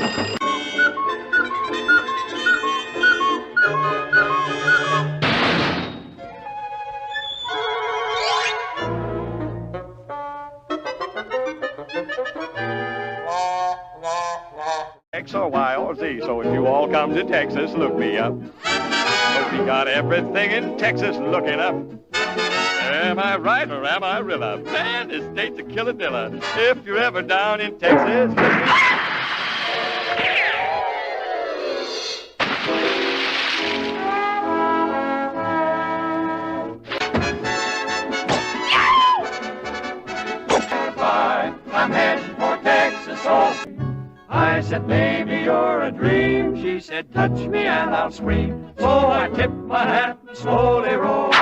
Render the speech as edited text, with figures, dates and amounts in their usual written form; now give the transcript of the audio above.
X or Y or Z, so if you all come to Texas, look me up. Cause we got everything in Texas looking up. Am I right or am I Rilla? Man, this state's a killadilla. If you're ever down in Texas, I'm heading for Texas, oh. I said, baby, you're a dream. She said, touch me and I'll scream. So I tip my hat and slowly roll.